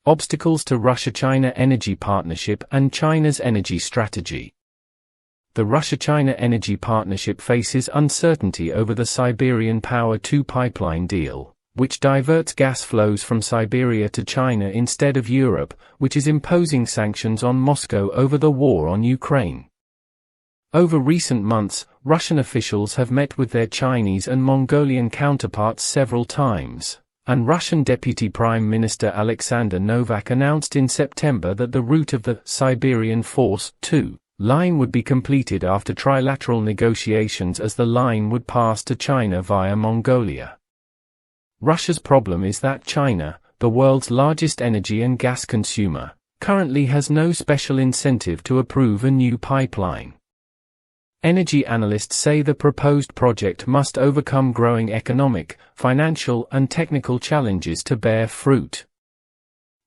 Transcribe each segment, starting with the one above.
Obstacles to Russia-China Energy Partnership and China's Energy Strategy. The Russia-China Energy Partnership faces uncertainty over the Siberian Power 2 pipeline deal, which diverts gas flows from Siberia to China instead of Europe, which is imposing sanctions on Moscow over the war on Ukraine. Over recent months, Russian officials have met with their Chinese and Mongolian counterparts several times, and Russian Deputy Prime Minister Alexander Novak announced in September that the route of the Siberian Force 2 line would be completed after trilateral negotiations, as the line would pass to China via Mongolia. Russia's problem is that China, the world's largest energy and gas consumer, currently has no special incentive to approve a new pipeline. Energy analysts say the proposed project must overcome growing economic, financial, and technical challenges to bear fruit.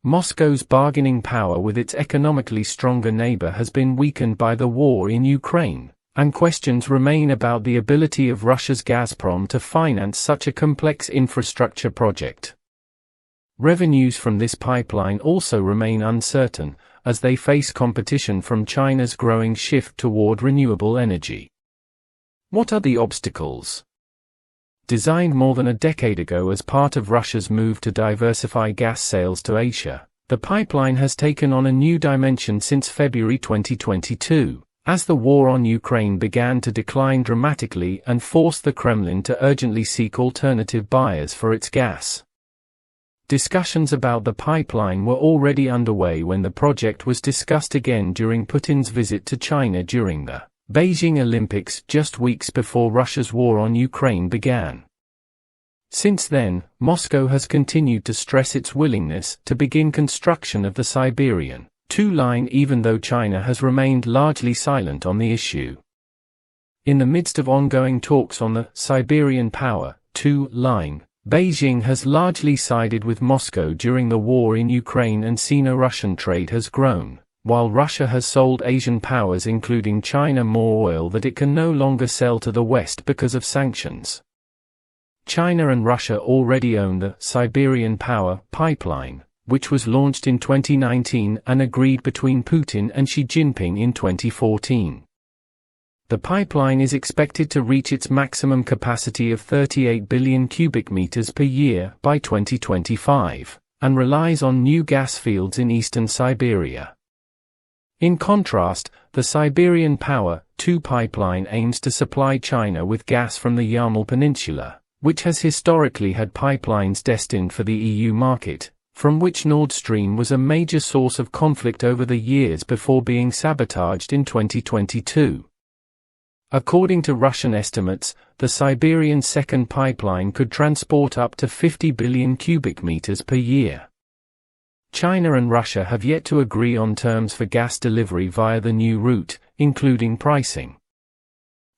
Moscow's bargaining power with its economically stronger neighbor has been weakened by the war in Ukraine, and questions remain about the ability of Russia's Gazprom to finance such a complex infrastructure project. Revenues from this pipeline also remain uncertain, as they face competition from China's growing shift toward renewable energy. What are the obstacles? Designed more than a decade ago as part of Russia's move to diversify gas sales to Asia, the pipeline has taken on a new dimension since February 2022, as the war on Ukraine began to decline dramatically and forced the Kremlin to urgently seek alternative buyers for its gas. Discussions about the pipeline were already underway when the project was discussed again during Putin's visit to China during the Beijing Olympics just weeks before Russia's war on Ukraine began. Since then, Moscow has continued to stress its willingness to begin construction of the Siberian 2 line, even though China has remained largely silent on the issue. In the midst of ongoing talks on the Siberian Power 2 line, Beijing has largely sided with Moscow during the war in Ukraine, and Sino-Russian trade has grown, while Russia has sold Asian powers including China more oil that it can no longer sell to the West because of sanctions. China and Russia already own the Siberian Power pipeline, which was launched in 2019 and agreed between Putin and Xi Jinping in 2014. The pipeline is expected to reach its maximum capacity of 38 billion cubic meters per year by 2025, and relies on new gas fields in eastern Siberia. In contrast, the Siberian Power 2 pipeline aims to supply China with gas from the Yamal Peninsula, which has historically had pipelines destined for the EU market, from which Nord Stream was a major source of conflict over the years before being sabotaged in 2022. According to Russian estimates, the Siberian second pipeline could transport up to 50 billion cubic meters per year. China and Russia have yet to agree on terms for gas delivery via the new route, including pricing.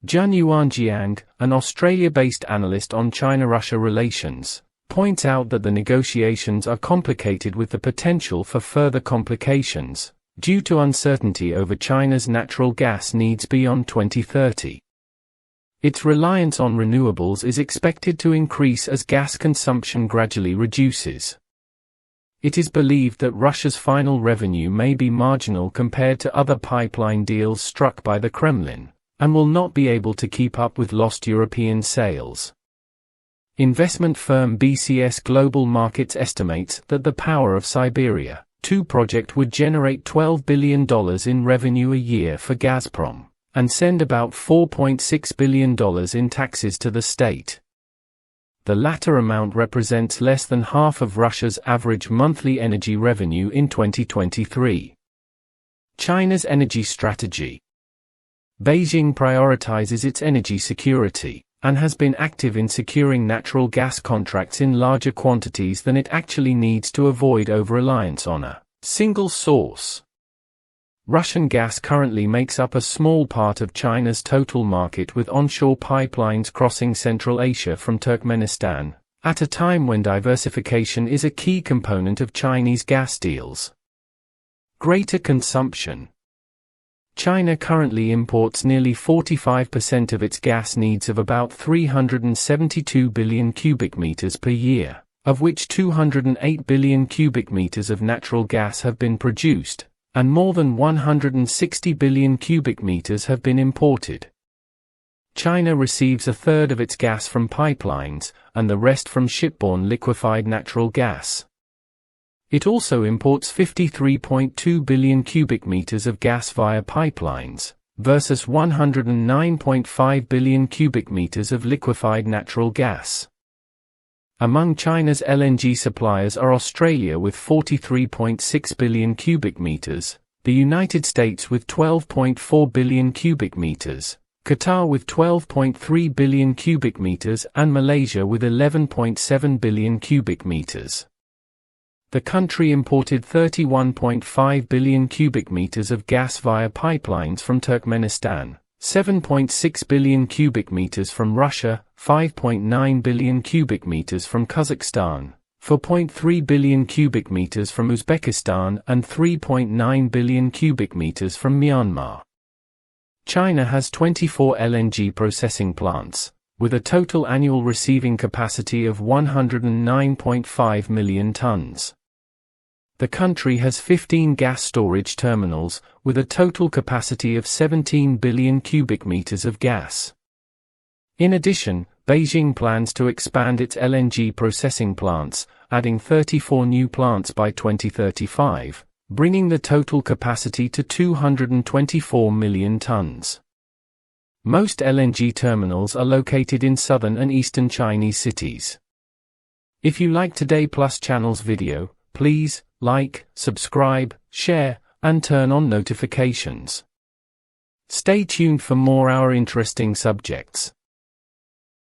Jun Yuanjiang, an Australia-based analyst on China-Russia relations, points out that the negotiations are complicated with the potential for further complications, due to uncertainty over China's natural gas needs beyond 2030. Its reliance on renewables is expected to increase as gas consumption gradually reduces. It is believed that Russia's final revenue may be marginal compared to other pipeline deals struck by the Kremlin, and will not be able to keep up with lost European sales. Investment firm BCS Global Markets estimates that the Power of Siberia 2 project would generate $12 billion in revenue a year for Gazprom, and send about $4.6 billion in taxes to the state. The latter amount represents less than half of Russia's average monthly energy revenue in 2023. China's energy strategy. Beijing prioritizes its energy security, and has been active in securing natural gas contracts in larger quantities than it actually needs to avoid over-reliance on a single source. Russian gas currently makes up a small part of China's total market, with onshore pipelines crossing Central Asia from Turkmenistan, at a time when diversification is a key component of Chinese gas deals. Greater consumption. China currently imports nearly 45% of its gas needs of about 372 billion cubic meters per year, of which 208 billion cubic meters of natural gas have been produced, and more than 160 billion cubic meters have been imported. China receives a third of its gas from pipelines, and the rest from shipborne liquefied natural gas. It also imports 53.2 billion cubic meters of gas via pipelines, versus 109.5 billion cubic meters of liquefied natural gas. Among China's LNG suppliers are Australia with 43.6 billion cubic meters, the United States with 12.4 billion cubic meters, Qatar with 12.3 billion cubic meters, and Malaysia with 11.7 billion cubic meters. The country imported 31.5 billion cubic meters of gas via pipelines from Turkmenistan, 7.6 billion cubic meters from Russia, 5.9 billion cubic meters from Kazakhstan, 4.3 billion cubic meters from Uzbekistan, and 3.9 billion cubic meters from Myanmar. China has 24 LNG processing plants, with a total annual receiving capacity of 109.5 million tons. The country has 15 gas storage terminals, with a total capacity of 17 billion cubic meters of gas. In addition, Beijing plans to expand its LNG processing plants, adding 34 new plants by 2035, bringing the total capacity to 224 million tons. Most LNG terminals are located in southern and eastern Chinese cities. If you like Today Plus channel's video, please like, subscribe, share, and turn on notifications. Stay tuned for more our interesting subjects.